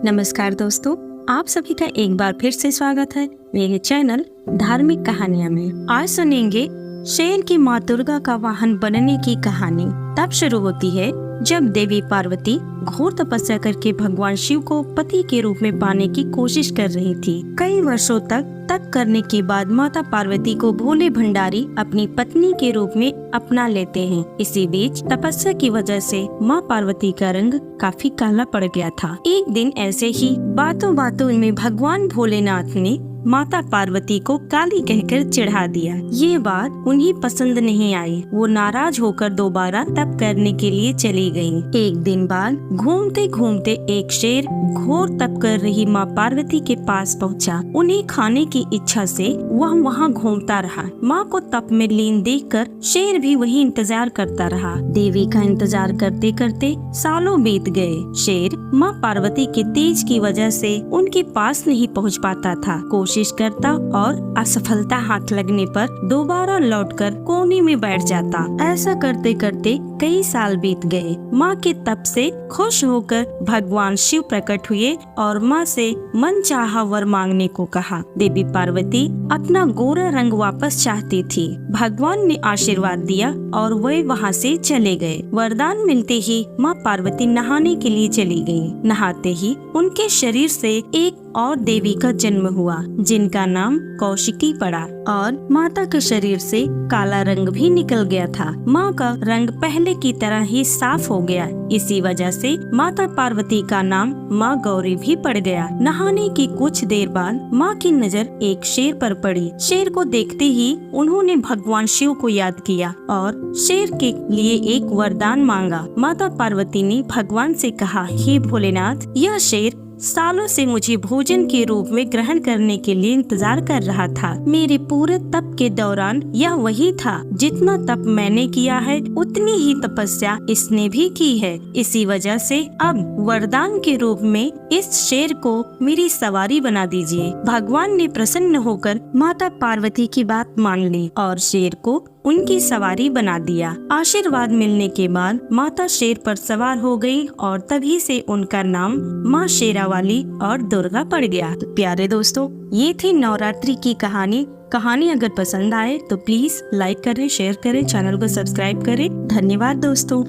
नमस्कार दोस्तों, आप सभी का एक बार फिर से स्वागत है मेरे चैनल धार्मिक कहानियां में। आज सुनेंगे शेर की माँ दुर्गा का वाहन बनने की कहानी। तब शुरू होती है जब देवी पार्वती घोर तपस्या करके भगवान शिव को पति के रूप में पाने की कोशिश कर रही थी। कई वर्षों तक तप करने के बाद माता पार्वती को भोले भंडारी अपनी पत्नी के रूप में अपना लेते हैं। इसी बीच तपस्या की वजह से माँ पार्वती का रंग काफी काला पड़ गया था। एक दिन ऐसे ही बातों बातों में भगवान भोलेनाथ ने माता पार्वती को काली कहकर चिढ़ा दिया। ये बात उन्हें पसंद नहीं आई। वो नाराज होकर दोबारा तप करने के लिए चली गयी। एक दिन बाद घूमते घूमते एक शेर घोर तप कर रही माँ पार्वती के पास पहुंचा। उन्हें खाने की इच्छा से वह वहाँ घूमता रहा। माँ को तप में लीन देखकर शेर भी वही इंतजार करता रहा। देवी का इंतजार करते करते सालों बीत गए। शेर माँ पार्वती के तेज की वजह से उनके पास नहीं पहुँच पाता था। कोशिश करता और असफलता हाथ लगने पर दोबारा लौटकर कोने में बैठ जाता। ऐसा करते करते कई साल बीत गए। माँ के तप से खुश होकर भगवान शिव प्रकट हुए और माँ से मनचाहा वर मांगने को कहा। देवी पार्वती अपना गोरा रंग वापस चाहती थी। भगवान ने आशीर्वाद दिया और वे वहाँ से चले गए। वरदान मिलते ही माँ पार्वती नहाने के लिए चली गयी। नहाते ही उनके शरीर से एक और देवी का जन्म हुआ, जिनका नाम कौशिकी पड़ा और माता के शरीर से काला रंग भी निकल गया था। माँ का रंग पहले की तरह ही साफ हो गया। इसी वजह से माता पार्वती का नाम माँ गौरी भी पड़ गया। नहाने की कुछ देर बाद माँ की नजर एक शेर पर पड़ी। शेर को देखते ही उन्होंने भगवान शिव को याद किया और शेर के लिए एक वरदान मांगा। माता पार्वती ने भगवान से कहा, हे भोलेनाथ, यह शेर सालों से मुझे भोजन के रूप में ग्रहण करने के लिए इंतजार कर रहा था। मेरे पूरे तप के दौरान यह वही था। जितना तप मैंने किया है उतनी ही तपस्या इसने भी की है। इसी वजह से अब वरदान के रूप में इस शेर को मेरी सवारी बना दीजिए। भगवान ने प्रसन्न होकर माता पार्वती की बात मान ली और शेर को उनकी सवारी बना दिया। आशीर्वाद मिलने के बाद माता शेर पर सवार हो गई और तभी से उनका नाम माँ शेरावाली और दुर्गा पड़ गया। तो प्यारे दोस्तों, ये थी नवरात्रि की कहानी अगर पसंद आए तो प्लीज लाइक करें, शेयर करें, चैनल को सब्सक्राइब करें। धन्यवाद दोस्तों।